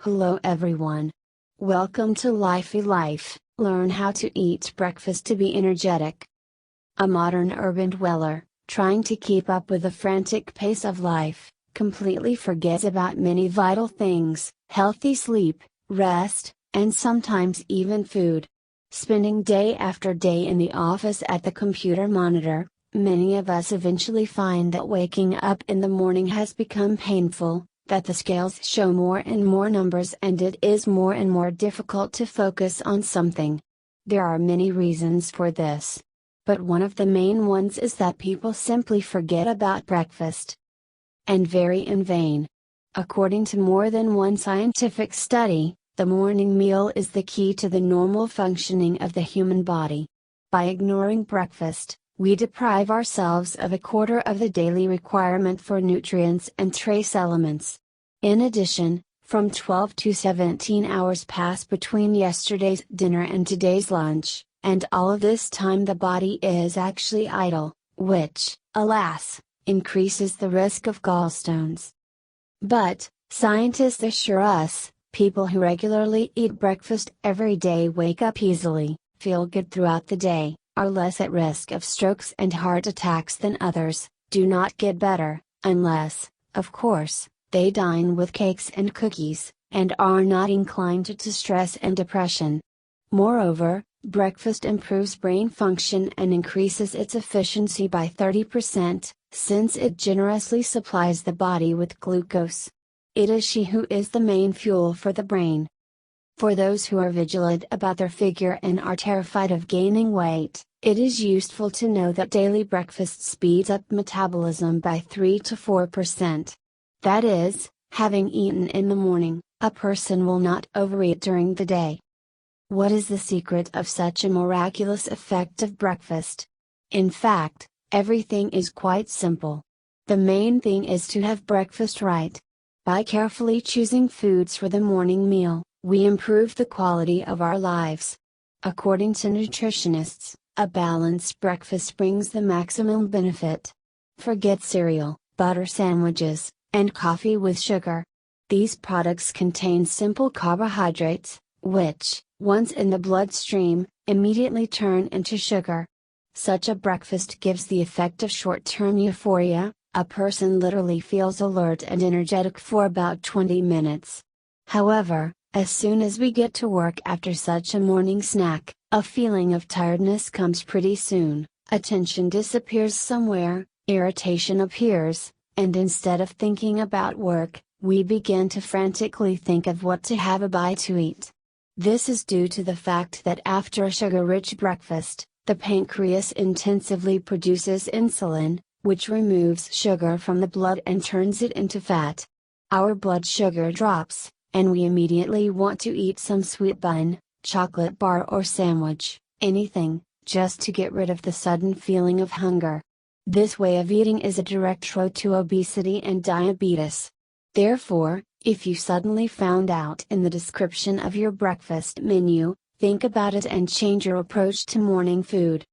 Hello everyone. Welcome to Lify Life. Learn how to eat breakfast to be energetic. A modern urban dweller, trying to keep up with the frantic pace of life, completely forgets about many vital things: healthy sleep, rest, and sometimes even food. Spending day after day in the office at the computer monitor, many of us eventually find that waking up in the morning has become painful, that the scales show more and more numbers and it is more and more difficult to focus on something. There are many reasons for this. But one of the main ones is that people simply forget about breakfast. And very in vain. According to more than one scientific study, the morning meal is the key to the normal functioning of the human body. By ignoring breakfast, we deprive ourselves of a quarter of the daily requirement for nutrients and trace elements. In addition, from 12 to 17 hours pass between yesterday's dinner and today's lunch, and all of this time the body is actually idle, which, alas, increases the risk of gallstones. But, scientists assure us, people who regularly eat breakfast every day wake up easily, feel good throughout the day, are less at risk of strokes and heart attacks than others, do not get better, unless, of course, they dine with cakes and cookies, and are not inclined to stress and depression. Moreover, breakfast improves brain function and increases its efficiency by 30%, since it generously supplies the body with glucose. It is she who is the main fuel for the brain. For those who are vigilant about their figure and are terrified of gaining weight, it is useful to know that daily breakfast speeds up metabolism by 3 to 4%. That is, having eaten in the morning, a person will not overeat during the day. What is the secret of such a miraculous effect of breakfast? In fact, everything is quite simple. The main thing is to have breakfast right. By carefully choosing foods for the morning meal, we improve the quality of our lives. According to nutritionists, a balanced breakfast brings the maximum benefit. Forget cereal, butter sandwiches, and coffee with sugar. These products contain simple carbohydrates, which, once in the bloodstream, immediately turn into sugar. Such a breakfast gives the effect of short-term euphoria. A person literally feels alert and energetic for about 20 minutes. However, as soon as we get to work after such a morning snack, a feeling of tiredness comes pretty soon, attention disappears somewhere, irritation appears, and instead of thinking about work, we begin to frantically think of what to have a bite to eat. This is due to the fact that after a sugar-rich breakfast, the pancreas intensively produces insulin, which removes sugar from the blood and turns it into fat. Our blood sugar drops, and we immediately want to eat some sweet bun, chocolate bar or sandwich, anything, just to get rid of the sudden feeling of hunger. This way of eating is a direct road to obesity and diabetes. Therefore, if you suddenly found out in the description of your breakfast menu, think about it and change your approach to morning food.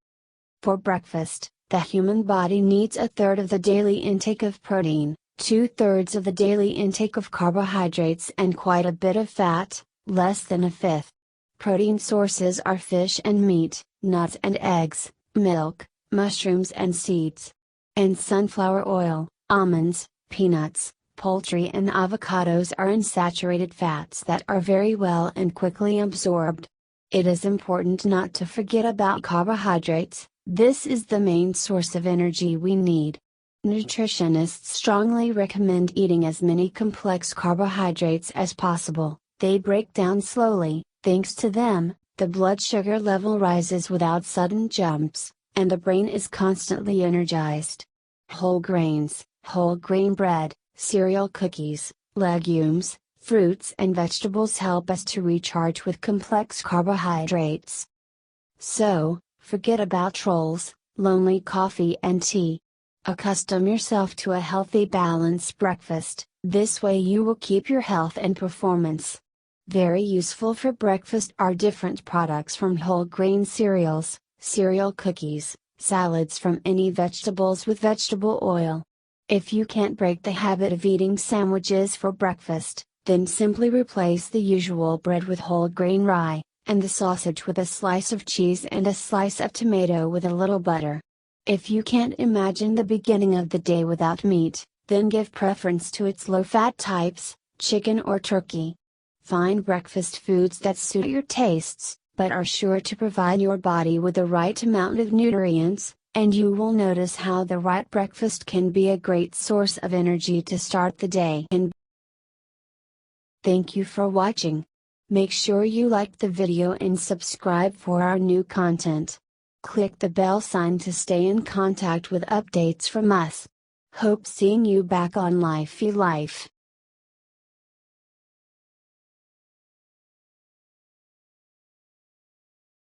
For breakfast, the human body needs a third of the daily intake of protein, 2/3 of the daily intake of carbohydrates and quite a bit of fat, less than a fifth. Protein sources are fish and meat, nuts and eggs, milk, mushrooms and seeds. And sunflower oil, almonds, peanuts, poultry and avocados are unsaturated fats that are very well and quickly absorbed. It is important not to forget about carbohydrates. This is the main source of energy we need. Nutritionists strongly recommend eating as many complex carbohydrates as possible. They break down slowly, thanks to them, the blood sugar level rises without sudden jumps, and the brain is constantly energized. Whole grains, whole grain bread, cereal cookies, legumes, fruits and vegetables help us to recharge with complex carbohydrates. So, forget about trolls, lonely coffee and tea. Accustom yourself to a healthy balanced breakfast, this way you will keep your health and performance. Very useful for breakfast are different products from whole grain cereals, cereal cookies, salads from any vegetables with vegetable oil. If you can't break the habit of eating sandwiches for breakfast, Then simply replace the usual bread with whole grain rye, and the sausage with a slice of cheese and a slice of tomato with a little butter. If you can't imagine the beginning of the day without meat, then give preference to its low-fat types, chicken or turkey. Find breakfast foods that suit your tastes, but are sure to provide your body with the right amount of nutrients, and you will notice how the right breakfast can be a great source of energy to start the day. And thank you for watching. Make sure you like the video and subscribe for our new content. Click the bell sign to stay in contact with updates from us. Hope seeing you back on Lify Life.